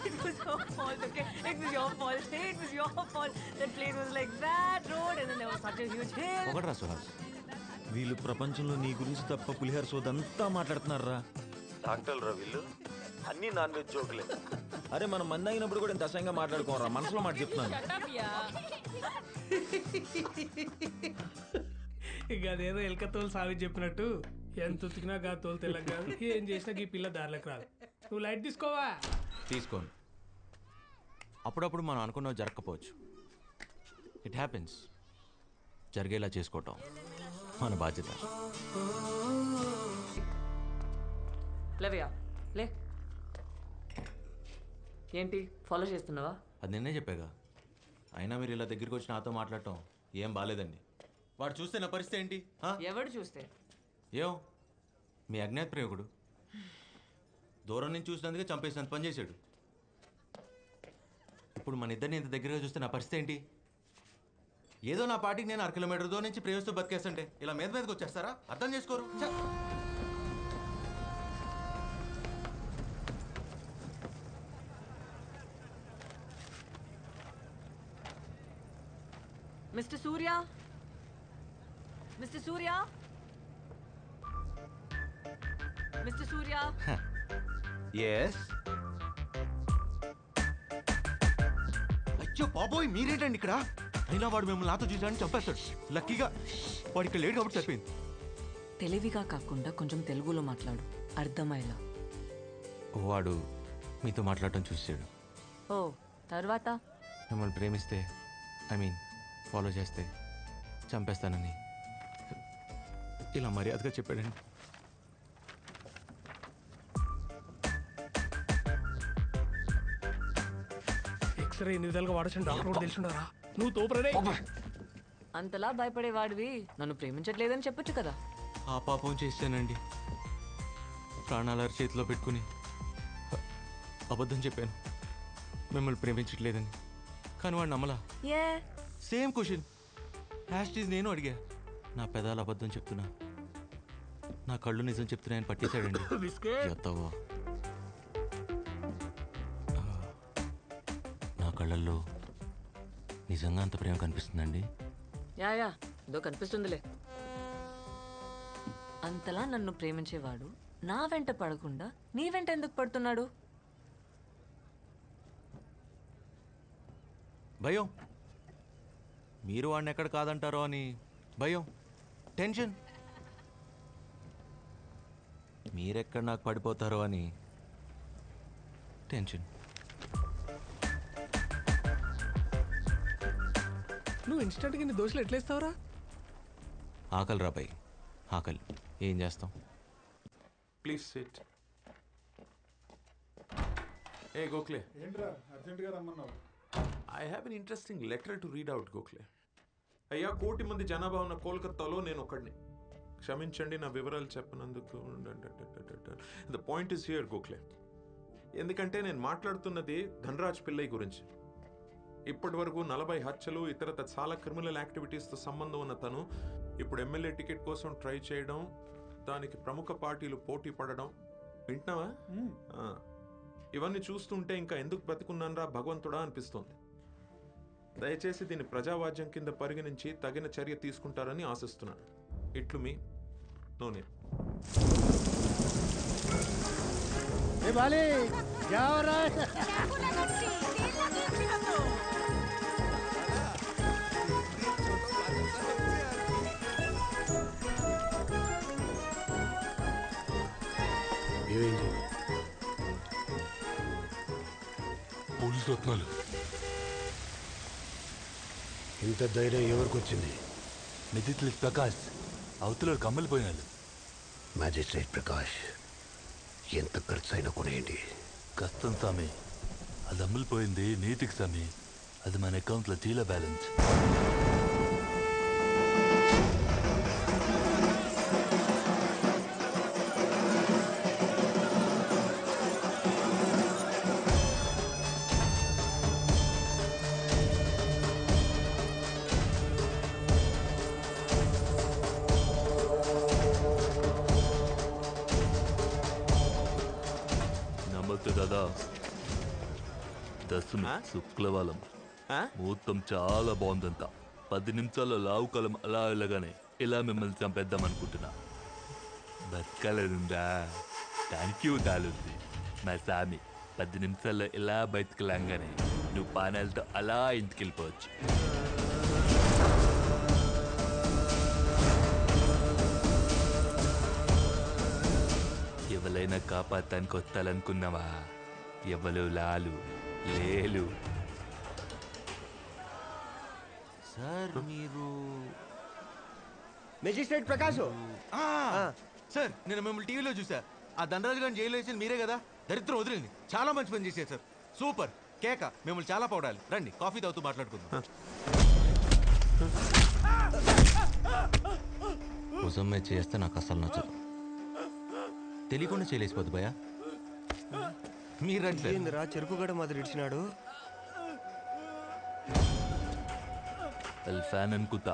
It was your fault, okay? It was your fault. Say it was your fault. That plane was like that road and then there was such a huge hill. ఒకట్రా Suhas, వీళ్ళు ప్రపంచంలో నీ గురించి తప్ప పులిహార సోదంతా మాట్లాడుతున్నారా? డాక్టర్లు వీళ్ళు అన్ని non veg జోకులే. అరే మనం మంది అయినప్పుడు కూడా ఇంత అసహ్యంగా మాట్లాడుకోరా, మనసులో మాట చెప్తున్నాను. ఇక అదేదో ఎలక తోలు సావి చెప్పినట్టు ఎంత ఉతికినా గా తోలు తెల్లగా కాదు, ఏం చేసినా ఈ పిల్ల దారిలోకి రాదు. నువ్వు లైట్ తీసుకోవా? తీసుకోను. అప్పుడప్పుడు మనం అనుకున్నవి జరగకపోవచ్చు. It happens. జరిగేలా చేసుకోవటం మన బాధ్యత. లేవయ్యా లే. ఏంటి ఫాలో చేస్తున్నావా? అది నిన్నే చెప్పాగా. అయినా మీరు ఇలా దగ్గరికి వచ్చి నాతో మాట్లాడటం ఏం బాగాలేదండి. వాడు చూస్తే నా పరిస్థితి ఏంటి? ఎవడు చూస్తే? ఏం మీ అజ్ఞాత ప్రేమికుడు దూరం నుంచి చూసినందుకే చంపేసినంత పని చేశాడు. ఇప్పుడు మన ఇద్దరిని ఇంత దగ్గరగా చూస్తే నా పరిస్థితి ఏంటి? ఏదో నా పార్టీకి నేను 1 కిలోమీటర్ దూరం నుంచి ప్రేమిస్తూ బతికేస్తుంటే ఇలా మీదకి వచ్చేస్తారా? అర్థం చేసుకోరు. మిస్టర్ సూర్య, మిస్టర్ సూర్య, మిస్టర్ సూర్య. ఎస్. అయ్యో బాబోయ్, మీరేంటండి ఇక్కడ? అయినా వాడు మిమ్మల్ని నాతో చూసాడని చంపేస్తాడు. లక్కీగా వాడు ఇక్కడ లేడు కాబట్టి సరిపోయింది. తెలివిగా కాకుండా కొంచెం తెలుగులో మాట్లాడు, అర్థమయ్యేలా. వాడు మీతో మాట్లాడటం చూసాడు. ఓ తర్వాత? మిమ్మల్ని ప్రేమిస్తే ఫాలో చేస్తే చంపేస్తానని ఇలా మర్యాదగా చెప్పాడండి. ఎక్స్రే ఎన్ని విధాలుగా వాడచ్చు డాక్టర్ కూడా తెలిసిండారా? నువ్వు తోపరే. అంతలా భయపడేవాడివి నన్ను ప్రేమించట్లేదని చెప్పొచ్చు కదా. ఆ పాపం చేశానండి. ప్రాణాల చేతిలో పెట్టుకుని అబద్ధం చెప్పాను మిమ్మల్ని ప్రేమించట్లేదని. కానీ వాడు నమ్మలా. ఏ సేమ్ క్వశ్చన్ హ్యాష్టీజ్ నేను అడిగా. నా పెదాలు అబద్ధం చెప్తున్నా, నా కళ్ళు నిజం చెప్తున్నాయని పట్టేశాడండి. ఎత్తవా నా కళ్ళల్లో నిజంగా అంత ప్రేమ కనిపిస్తుందండి. యా ఏదో కనిపిస్తుందిలే. అంతలా నన్ను ప్రేమించేవాడు నా వెంట పడకుండా నీ వెంట ఎందుకు పడుతున్నాడు? భయం. మీరు వాడిని ఎక్కడ కాదంటారో అని భయం, టెన్షన్. మీరెక్కడ నాకు పడిపోతారో అని టెన్షన్. నువ్వు ఇన్స్టెంట్గా నీ దోశలు ఎట్లేస్తావురా? ఆకలి రాబాయి, ఆకలి. ఏం చేస్తాం? Please SIT. ఏ గోఖలే, ఏంట్రా అర్జెంటుగా రమ్మన్నావు? I have an interesting letter to read out Gokhale. అయ్యా, 1 కోటి మంది జనాభా ఉన్న కోల్కతాలో నేను ఒకడిని. క్షమించండి నా వివరాలు చెప్పనందుకు. The point is here Gokhale. ఎందుకంటే నేను మాట్లాడుతున్నది ధనరాజ్ పిల్లై గురించి. ఇప్పటి వరకు 40 హత్యలు ఇతరత చాలా క్రిమినల్ యాక్టివిటీస్తో సంబంధం ఉన్న తను ఇప్పుడు ఎమ్మెల్యే టికెట్ కోసం ట్రై చేయడం, దానికి ప్రముఖ పార్టీలు పోటీ పడడం. వింటున్నావా? ఇవన్నీ చూస్తుంటే ఇంకా ఎందుకు బ్రతికున్నానరా భగవంతుడా అనిపిస్తోంది. దయచేసి దీన్ని ప్రజావాజ్యం కింద పరిగణించి తగిన చర్య తీసుకుంటారని ఆశిస్తున్నాను. ఇట్లు మీ నోనే. పోలీసు రత్నాలు. ఇంత ధైర్యం ఎవరికి వచ్చింది? మెజిస్ట్రేట్ ప్రకాష్ అవతల కమ్మలిపోయినాడు. మ్యాజిస్ట్రేట్ ప్రకాష్, ఎంత ఖర్చు అయినా కొనేయండి. కష్టం స్వామి, అది అమ్ములిపోయింది నీతికి స్వామి. అది మన అకౌంట్లో జీరో బ్యాలెన్స్. నమస్తే దాదా. దశమి శుక్లవారం ముహూర్తం చాలా బాగుందంట. 10 నిమిషాల్లో లావు కాలం అలా వెళ్ళగానే ఇలా మిమ్మల్ని చంపేద్దాం అనుకుంటున్నా. బతకాలనుందా? థ్యాంక్ యూ తాలుంది మా సామి. 10 నిమిషాల్లో ఇలా బయటకు లాగానే నువ్వు పానాలతో అలా ఇంటికి వెళ్ళిపోవచ్చు. ఎవరైనా కాపాడటానికి వస్తాలనుకున్నావా? ఎవరు లాలు లేలు. సార్ మీరు మెజిస్ట్రేట్ ప్రకాష్. సార్ నేను మిమ్మల్ని టీవీలో చూసా. ఆ ధనరాజు గారిని జైలు వేసింది మీరే కదా? దరిద్రం వదిలింది. చాలా మంచి పని చేశారు సార్. సూపర్ కేక. మిమ్మల్ని చాలా పొగడాలి. రండి కాఫీ తాగుతూ మాట్లాడుకుందాం. ముసమ్మే చేస్తే నాకు అసలు నచ్చదు. తెలియకుండా చేయలేసిపోద్దు భయ. మీరంటే ఏందిరా చెరుకుగడ మాదిరి ఇచ్చినాడు. ఫ్యాన్ అనుకుంటా.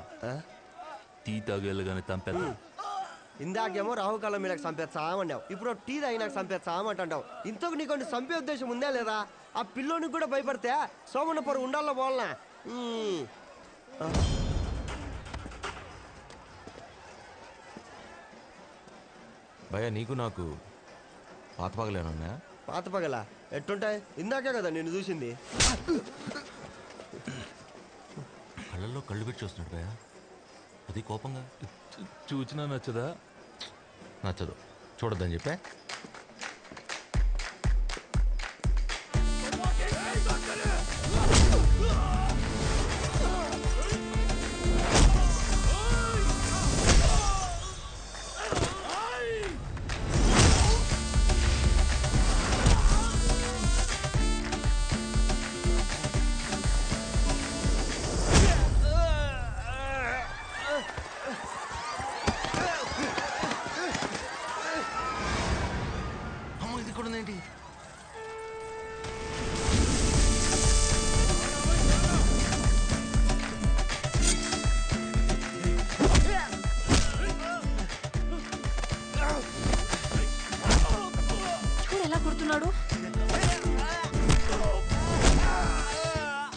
టీ తాగేళ్ళగానే చంపేద్దాం. ఇందాకేమో రాహుకాలం మీద చంపేస్తామన్నావు, ఇప్పుడు టీ తాగినాక చంపేస్తామంటావు. ఇంతకు నీకు చంపే ఉద్దేశం ఉందా లేదా? ఆ పిల్లోనికి కూడా భయపడితే సోమన్న పొర ఉండాలో పోవాలనా? భయ నీకు నాకు పాత పగలేనా? పాత పగల ఎట్టుంటాయి? ఇందాకే కదా నేను చూసింది. కళ్ళల్లో కళ్ళు పెట్టి చూస్తున్నాడు భయ. అది కోపంగా. చూచినా నచ్చదా? నచ్చదు, చూడొద్దని చెప్పా.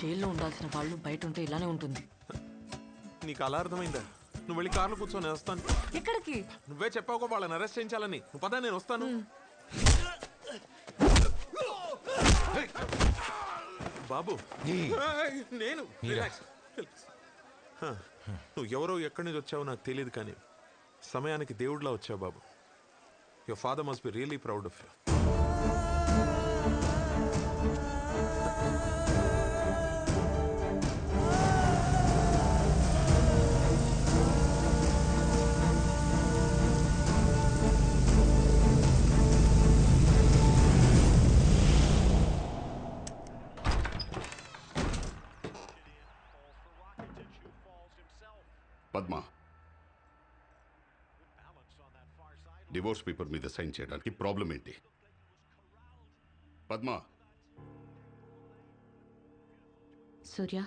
జైల్లో ఉండాల్సిన వాళ్ళు బయట ఉంటే ఇలానే ఉంటుంది. నీకు అలా అర్థమైందా? నువ్వు వెళ్ళి కార్లో కూర్చొని వస్తాను. ఎక్కడికి? నువ్వే చెప్పావు వాళ్ళని అరెస్ట్ చేయించాలని. నువ్వు పదా, నేను వస్తాను. బాబు నేను నువ్వు ఎవరో ఎక్కడి నుంచి వచ్చావో నాకు తెలియదు, కానీ సమయానికి దేవుడిలా వచ్చావు బాబు. Your father must be really proud of you. Padma, divorce paper మీద సైన్ చేయడానికి ప్రాబ్లం ఏంటి? పద్మ, సూర్య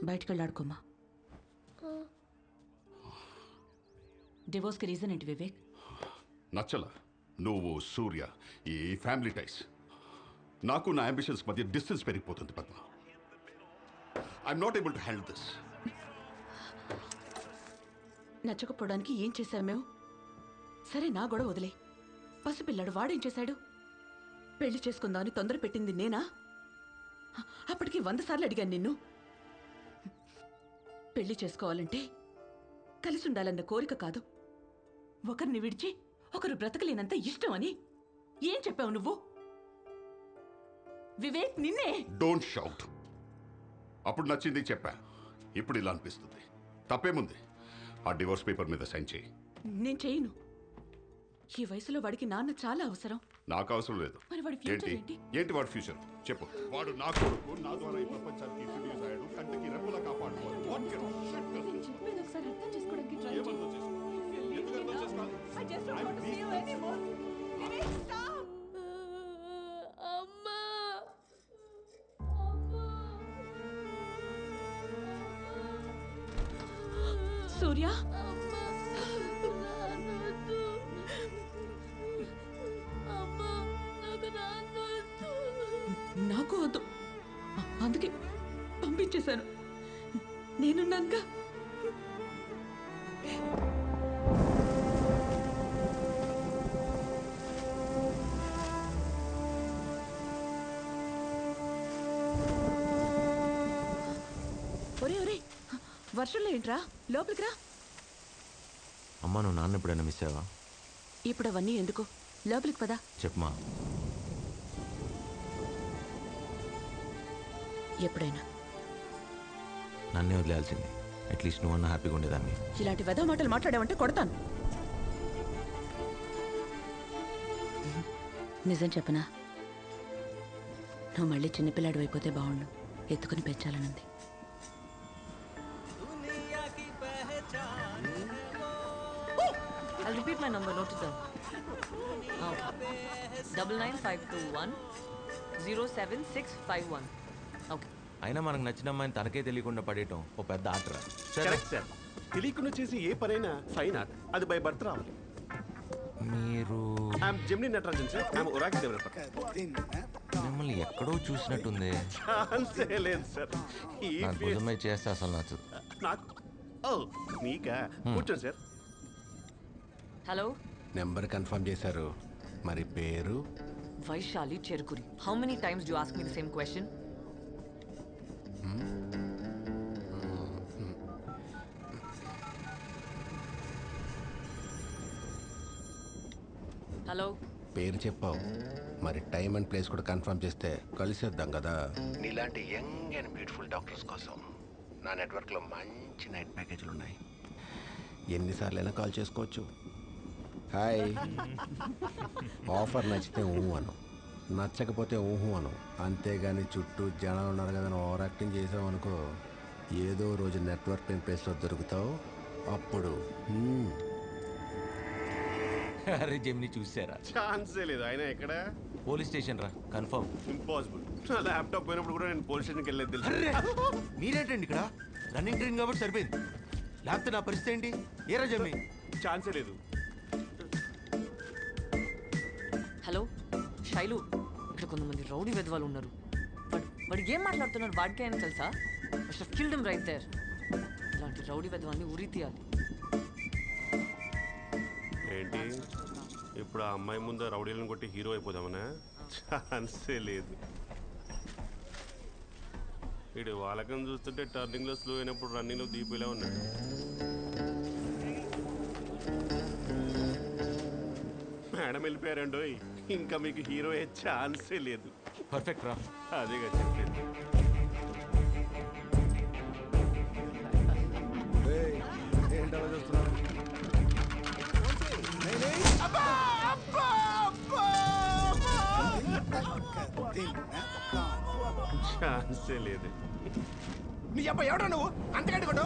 బయటకు వెళ్ళాడుకోమా. డివోర్స్కి రీజన్ ఏంటి వివేక్? నచ్చలా నువ్వు సూర్య ఈ ఫ్యామిలీ టైస్. నాకు నా అంబిషన్స్ మధ్య డిస్టెన్స్ పెరిగిపోతుంది Padma. I'm not able to handle this. నచ్చకపోవడానికి ఏం చేశావు మేము? సరే నా గొడవ వదిలే. పసిపిల్లాడు వాడేం చేశాడు? పెళ్లి చేసుకుందామని తొందర పెట్టింది నేనా? అప్పటికి 100 సార్లు అడిగాను నిన్ను. పెళ్లి చేసుకోవాలంటే కలిసి ఉండాలన్న కోరిక కాదు, ఒకరిని విడిచి ఒకరు బ్రతకలేనంత ఇష్టం అని. ఏం చెప్పావు నువ్వు వివేక్? నిన్నే. Don't shout. అప్పుడు నచ్చింది చెప్పా, ఇప్పుడు ఇలా అనిపిస్తుంది. తప్పేముంది? ఆ డివోర్స్ పేపర్ మీద సైన్ చేయి. నేను చేయను. ఈ వయసులో వాడికి నాన్న చాలా అవసరం. నాకు అవసరం లేదు. మరి వాడి ఫ్యూచర్ ఏంటి? ఏంటి వాడి ఫ్యూచర్ చెప్పు. వాడు నా కొడుకు, నా ద్వారా ఈ ప్రపంచానికి ఇంట్రడ్యూస్ అయ్యాడు. కంటికి రెప్పలా కాపాడుకోవాలి. నేను చెప్పేది ఒకసారి అర్థం చేసుకోవడానికి ట్రై చేయి. I just don't want to see you anymore. Vivek, stop. అమ్మా, సూర్య, నాకు వద్దు. అందుకే పంపించేశాను. నేనున్నానుగా. ఒరే ఒరే, వర్షంలో ఏంట్రా? లోపలికి రా. అమ్మా, నువ్వు నాన్న ఎప్పుడైనా మిస్ అయ్యావా? ఇప్పుడు అవన్నీ ఎందుకు? లోపలికి పదా. చెప్పమా. ఎప్పుడైనా నన్నే వదిలేయాల్సింది. అట్లీస్ట్ నువ్వన్నా హ్యాపీగా ఉండేదాన్ని. ఇలాంటి వెధవ మాటలు మాట్లాడావంటే కొడతాను. నిజం చెప్పనా? నువ్వు మళ్ళీ చిన్నపిల్లాడు అయిపోతే బాగుండు. ఎత్తుకుని పెంచాలనుంది. I'll repeat my number, note it down. 99521 07651. Okay. అయినా మనకు నచ్చిన అమ్మాయిని తనకే తెలియకుండా పడేయటం ఓ పెద్ద ఆటరా. Correct sir. తెలియకుండా చేసి ఏ పనైనా ఫైన్ ఆర్ట్. అది బై బర్త్ రావాలి. మీరు I'm Gemini Natarajan sir. I'm Oracle developer. మిమ్మల్ని ఎక్కడో చూసినట్టుంది. ఛాన్సే లేదు సార్. ఈ నాకు భుజమై చేస్తే అసలు నచ్చదు. నాకు ఓ మీకా? కూర్చోండి సార్. Hello? నెంబర్ కన్ఫర్మ్ చేశారు. మరి పేరు? Vaishali Cherukuri. How many times do you ask me the same question? Hello? పేరు చెప్పావు. మరి టైం అండ్ ప్లేస్ కూడా కన్ఫర్మ్ చేస్తే కలిసేద్దాం కదా. నీలాంటి యంగ్ అండ్ బ్యూటిఫుల్ డాక్టర్స్ కోసం నా నెట్వర్క్లో మంచి నైట్ ప్యాకేజీలు ఉన్నాయి. ఎన్నిసార్లైనా కాల్ చేసుకోవచ్చు. హాయ్. ఆఫర్ నచ్చితే ఊహు అను, నచ్చకపోతే ఊహు అను. అంతేగాని చుట్టూ జనాలు ఉన్నారు కదా ఓవర్ యాక్టింగ్ చేసావు అనుకో, ఏదో రోజు నెట్వర్క్ లేని ప్లేస్లో దొరుకుతావు. అప్పుడు అరే జెమిని చూసారా? ఛాన్సే లేదు. ఆయన ఎక్కడ? పోలీస్ స్టేషన్ రా. కన్ఫర్మ్. ఇంపాసిబుల్. నా ల్యాప్టాప్ పోయినప్పుడు కూడా నేను పోలీస్ స్టేషన్కి వెళ్ళేది తెలుసు. మీరేంటండి ఇక్కడ? రన్నింగ్ ట్రైన్ కాబట్టి సరిపోయింది. లేకపోతే నా పరిస్థితి ఏంటి? ఏరా జెమిని? ఛాన్సే లేదు. హలో శైలు, ఇక్కడ కొంతమంది రౌడీ వెధవాలు ఉన్నారు. వాడు ఏం మాట్లాడుతున్నారు వాడికే అని తెలుసా? Killed him right there. ఇలాంటి రౌడీ వెధవాన్ని ఉరి తీయాలి. ఏంటి ఇప్పుడు ఆ అమ్మాయి ముందు రౌడీలను కొట్టి హీరో అయిపోదామనా? ఛాన్సే లేదు. ఇటు వాళ్ళకం చూస్తుంటే టర్నింగ్లో స్లో అయినప్పుడు రన్నింగ్లో దీపిలా ఉన్నాడు. మేడం వెళ్ళిపోయారండో, ఇంకా మీకు హీరో అయ్యే ఛాన్సే లేదు. పర్ఫెక్ట్ రా. అదేగా చెప్పలేదు. ఛాన్సే లేదు. నీ అబ్బా ఎవడో నువ్వు అంతకంటే కొట్టు.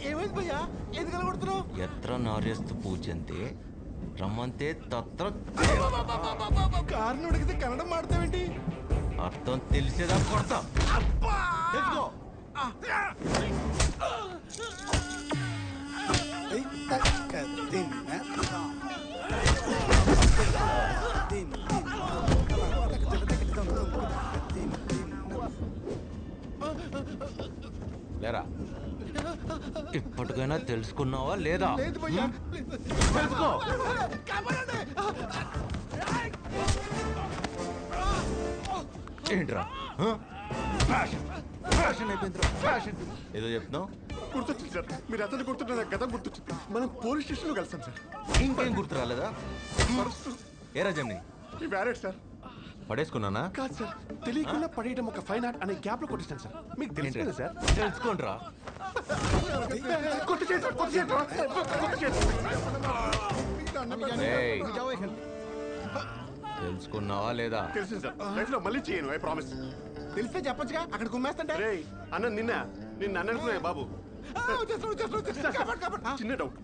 ఏమైంది భయ్యా? ఎందుకు కొడుతున్నావు? ఎత్ర నార్యస్తు పూజంతే రమ్మంతే తత్ర. కారుని ఉడికితే కన్నడం మాడతావేంటి? అర్థం తెలిసేదా కొడతా. తెలుసుకో. లేరా, ఇప్పటికైనా తెలుసుకున్నావా లేదా? తెలుసుకో. ఏంట్రా ఫ్యాషన్ అయిపోయిందిరా, ఫ్యాషన్ ఏదో చెప్తున్నావు. గుర్తొచ్చింది సార్. మీరు అతను గుర్తుంటే నాకు గతం గుర్తొచ్చింది. మనం పోలీస్ స్టేషన్లో కలిసాం సార్. ఇంకేం గుర్తు రాలేదా? ఏరా జమ్ని? ఈ వ్యారెట్ సార్. పడేసుకున్నానా? కాదు సార్, తెలియకుండా పడేయడం ఒక ఫైన్ ఆర్ట్ అనే గ్యాప్ లో కొట్టిస్తాను సార్. మీకు తెలుసు కదా సార్. తెలుసుకోండిరా. తెలుసుకున్నావా లేదా? తెలుసు సార్. లైఫ్ లో మళ్ళీ చేయను. I promise. తెలిస్తే చెప్పొచ్చుగా, అక్కడ కుమ్మేస్తంటే. అన్న నిన్న అనుకున్నా బాబు. చిన్న డౌట్.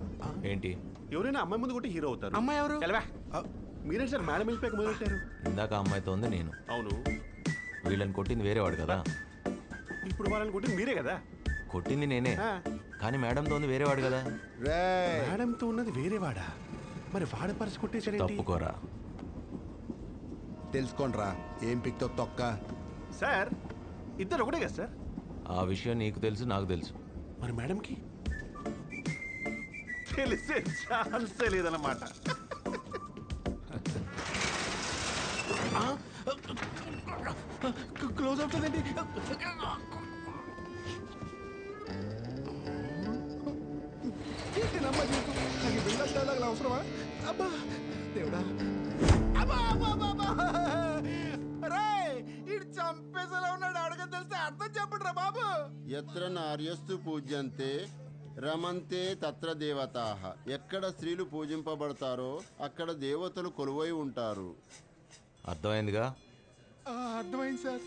ఏంటి? ఎవరైనా అమ్మాయి ముందు కొట్టి హీరో అవుతారు. అమ్మాయి ఎవరు? మీరే సార్ మేడం వెళ్ళిపోయాక మొదలెట్టారు. ఇందాక అమ్మాయితో ఉంది నేను. అవును. వీళ్ళని కొట్టింది వేరేవాడు కదా. ఇప్పుడు వాళ్ళని కొట్టింది మీరే కదా. కొట్టింది నేనే, కానీ మేడంతో ఉంది వేరేవాడు కదా. మేడంతో ఉన్నది వేరేవాడా? మరి వాడి పర్స్ కొట్టేశాడు. తప్పుకోరా. తెలుసుకోండిరా ఏం పిక్తో తొక్క. సార్ ఇద్దరు ఒకటే కదా సార్? ఆ విషయం నీకు తెలుసు, నాకు తెలుసు. మరి మేడంకి తెలిసే ఛాన్సే లేదన్నమాట. క్లోజ్ అవుతుందండి. అవసరమా? అబ్బా దేవుడా, చంపేసేలా ఉన్నాడు. అడగని తెలిస్తే అర్థం చెప్పండి రా బాబు. ఎత్ర నార్యస్తు పూజ్యంతే రమంతే తత్ర దేవతాః. ఎక్కడ స్త్రీలు పూజింపబడతారో అక్కడ దేవతలు కొలువై ఉంటారు. అర్థమైందిగా? అర్థమైంది సార్.